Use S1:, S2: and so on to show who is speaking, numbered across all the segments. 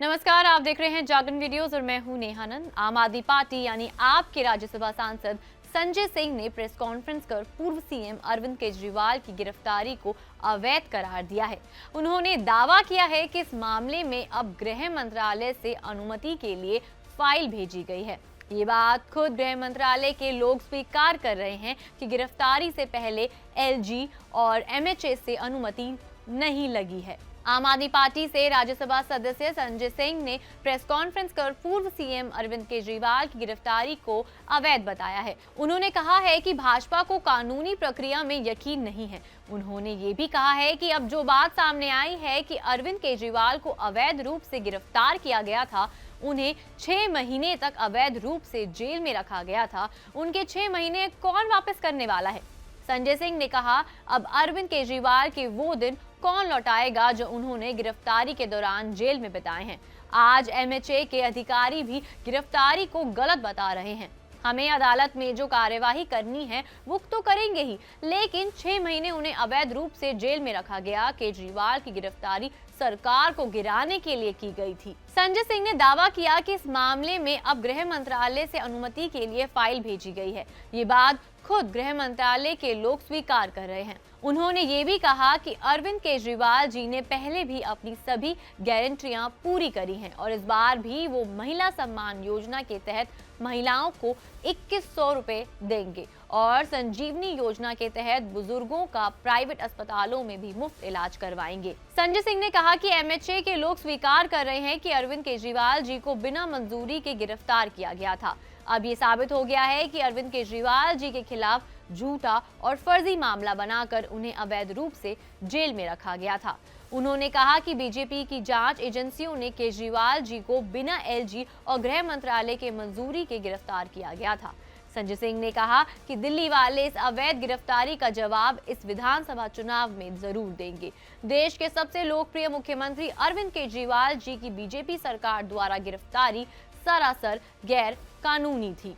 S1: नमस्कार, आप देख रहे हैं जागरण वीडियोस और मैं हूं नेहानंद। आम आदमी पार्टी यानी आप के राज्यसभा सांसद संजय सिंह ने प्रेस कॉन्फ्रेंस कर पूर्व सीएम अरविंद केजरीवाल की गिरफ्तारी को अवैध करार दिया है। उन्होंने दावा किया है कि इस मामले में अब गृह मंत्रालय से अनुमति के लिए फाइल भेजी गई है। ये बात खुद गृह मंत्रालय के लोग स्वीकार कर रहे हैं कि गिरफ्तारी से पहले एलजी और एमएचए से अनुमति नहीं लगी है। आम आदमी पार्टी से राज्यसभा सदस्य संजय सिंह ने प्रेस कॉन्फ्रेंस कर पूर्व सीएम अरविंद केजरीवाल की गिरफ्तारी को अवैध बताया है। उन्होंने कहा है कि भाजपा को कानूनी प्रक्रिया में यकीन नहीं है। उन्होंने ये भी कहा है कि अब जो बात सामने आई है कि अरविंद केजरीवाल को अवैध रूप से गिरफ्तार किया गया था, उन्हें 6 महीने तक अवैध रूप से जेल में रखा गया था, उनके 6 महीने कौन वापस करने वाला है? संजय सिंह ने कहा, अब अरविंद केजरीवाल के वो दिन कौन लौटाएगा जो उन्होंने गिरफ्तारी के दौरान जेल में बिताए हैं। आज एमएचए के अधिकारी भी गिरफ्तारी को गलत बता रहे हैं। हमें अदालत में जो कार्यवाही करनी है वो तो करेंगे ही, लेकिन 6 महीने उन्हें अवैध रूप से जेल में रखा गया। केजरीवाल की गिरफ्तारी सरकार को गिराने के लिए की गई थी। संजय सिंह ने दावा किया कि इस मामले में अब गृह मंत्रालय से अनुमति के लिए फाइल भेजी गई है। ये बात खुद गृह मंत्रालय के लोग स्वीकार कर रहे हैं। उन्होंने ये भी कहा कि अरविंद केजरीवाल जी ने पहले भी अपनी सभी गारंटियां पूरी करी हैं और इस बार भी वो महिला सम्मान योजना के तहत महिलाओं को 2100 रुपए देंगे और संजीवनी योजना के तहत बुजुर्गों का प्राइवेट अस्पतालों में भी मुफ्त इलाज करवाएंगे। संजय सिंह ने कहा कि एमएचए के लोग स्वीकार कर रहे हैं कि अरविंद केजरीवाल जी को बिना मंजूरी के गिरफ्तार किया गया था। अब ये साबित हो गया है कि अरविंद केजरीवाल जी के खिलाफ झूठा और फर्जी मामला बनाकर उन्हें अवैध रूप से जेल में रखा गया था। उन्होंने कहा कि बीजेपी की जांच एजेंसियों ने केजरीवाल जी को बिना एलजी और गृह मंत्रालय के मंजूरी के गिरफ्तार किया गया था। संजय सिंह ने कहा कि दिल्ली वाले इस अवैध गिरफ्तारी का जवाब इस विधानसभा चुनाव में जरूर देंगे। देश के सबसे लोकप्रिय मुख्यमंत्री अरविंद केजरीवाल जी की बीजेपी सरकार द्वारा गिरफ्तारी सरासर गैर कानूनी थी।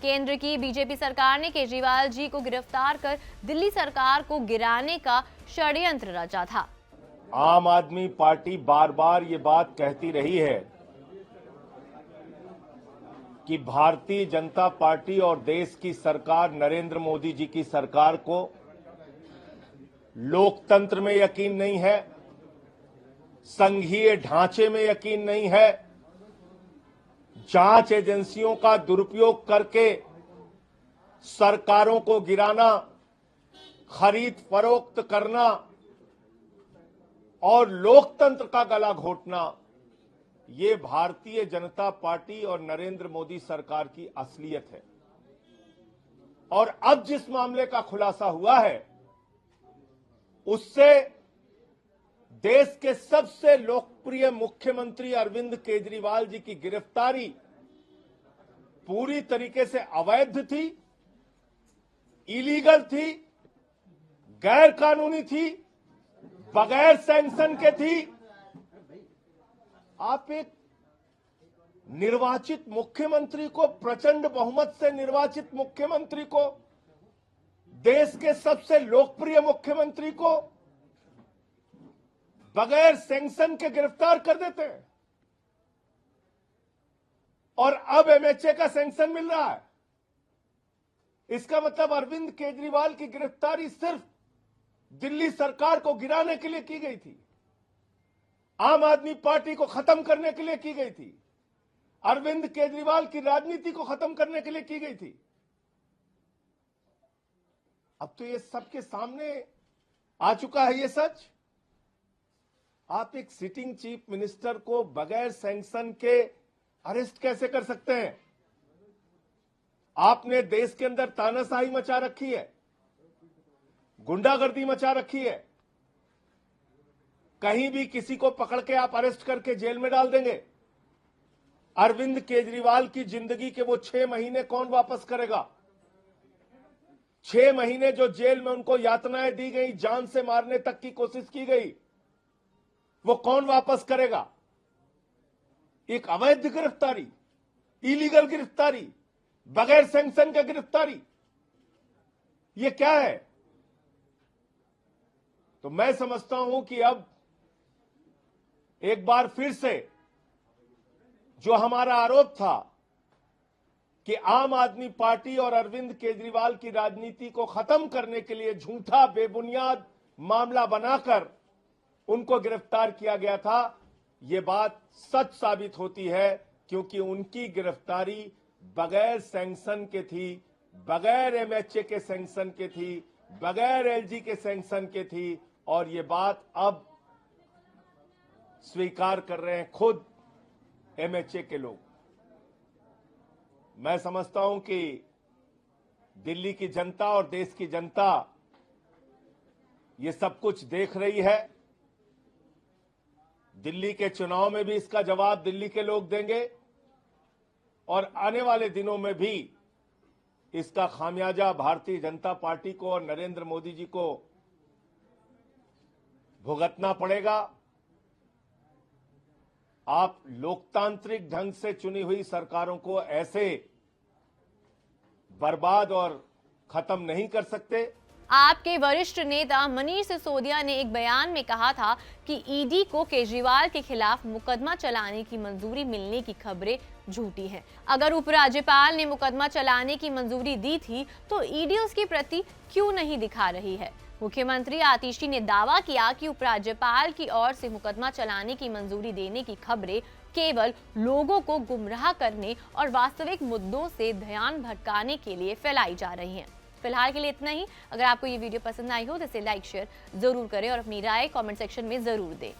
S1: केंद्र की बीजेपी सरकार ने केजरीवाल जी को गिरफ्तार कर दिल्ली सरकार को गिराने का षड्यंत्र रचा था।
S2: आम आदमी पार्टी बार बार ये बात कहती रही है कि भारतीय जनता पार्टी और देश की सरकार नरेंद्र मोदी जी की सरकार को लोकतंत्र में यकीन नहीं है, संघीय ढांचे में यकीन नहीं है, जांच एजेंसियों का दुरुपयोग करके सरकारों को गिराना, खरीद फरोख्त करना और लोकतंत्र का गला घोटना, ये भारतीय जनता पार्टी और नरेंद्र मोदी सरकार की असलियत है। और अब जिस मामले का खुलासा हुआ है उससे देश के सबसे लोकप्रिय मुख्यमंत्री अरविंद केजरीवाल जी की गिरफ्तारी पूरी तरीके से अवैध थी, इलीगल थी, गैर कानूनी थी, बगैर सैंक्शन के थी। आप एक निर्वाचित मुख्यमंत्री को, प्रचंड बहुमत से निर्वाचित मुख्यमंत्री को, देश के सबसे लोकप्रिय मुख्यमंत्री को बगैर सैंक्शन के गिरफ्तार कर देते हैं और अब एमएचए का सैंक्शन मिल रहा है। इसका मतलब अरविंद केजरीवाल की गिरफ्तारी सिर्फ दिल्ली सरकार को गिराने के लिए की गई थी, आम आदमी पार्टी को खत्म करने के लिए की गई थी, अरविंद केजरीवाल की राजनीति को खत्म करने के लिए की गई थी। अब तो ये सबके सामने आ चुका है ये सच। आप एक सिटिंग चीफ मिनिस्टर को बगैर सैंक्शन के अरेस्ट कैसे कर सकते हैं? आपने देश के अंदर तानाशाही मचा रखी है, गुंडागर्दी मचा रखी है। कहीं भी किसी को पकड़ के आप अरेस्ट करके जेल में डाल देंगे। अरविंद केजरीवाल की जिंदगी के वो 6 महीने कौन वापस करेगा? 6 महीने जो जेल में उनको यातनाएं दी गई, जान से मारने तक की कोशिश की गई, वो कौन वापस करेगा? एक अवैध गिरफ्तारी, इलीगल गिरफ्तारी, बगैर सैंक्शन की गिरफ्तारी, ये क्या है? तो मैं समझता हूं कि अब एक बार फिर से जो हमारा आरोप था कि आम आदमी पार्टी और अरविंद केजरीवाल की राजनीति को खत्म करने के लिए झूठा बेबुनियाद मामला बनाकर उनको गिरफ्तार किया गया था, ये बात सच साबित होती है, क्योंकि उनकी गिरफ्तारी बगैर सैंक्शन के थी, बगैर एमएचए के सैंक्शन के थी, बगैर एलजी के सैंक्शन के थी। और ये बात अब स्वीकार कर रहे हैं खुद एमएचए के लोग। मैं समझता हूं कि दिल्ली की जनता और देश की जनता ये सब कुछ देख रही है। दिल्ली के चुनाव में भी इसका जवाब दिल्ली के लोग देंगे और आने वाले दिनों में भी इसका खामियाजा भारतीय जनता पार्टी को और नरेंद्र मोदी जी को भुगतना पड़ेगा। आप लोकतांत्रिक ढंग से चुनी हुई सरकारों को ऐसे बर्बाद और खत्म नहीं कर सकते।
S1: आपके वरिष्ठ नेता मनीष सिसोदिया ने एक बयान में कहा था कि ईडी को केजरीवाल के खिलाफ मुकदमा चलाने की मंजूरी मिलने की खबरें झूठी हैं। अगर उपराज्यपाल ने मुकदमा चलाने की मंजूरी दी थी तो ईडी उसकी प्रति क्यों नहीं दिखा रही है? मुख्यमंत्री आतिशी ने दावा किया कि उपराज्यपाल की ओर से मुकदमा चलाने की मंजूरी देने की खबरें केवल लोगों को गुमराह करने और वास्तविक मुद्दों से ध्यान भटकाने के लिए फैलाई जा रही हैं। फिलहाल के लिए इतना ही। अगर आपको ये वीडियो पसंद आई हो तो इसे लाइक शेयर जरूर करें और अपनी राय कमेंट सेक्शन में जरूर दें।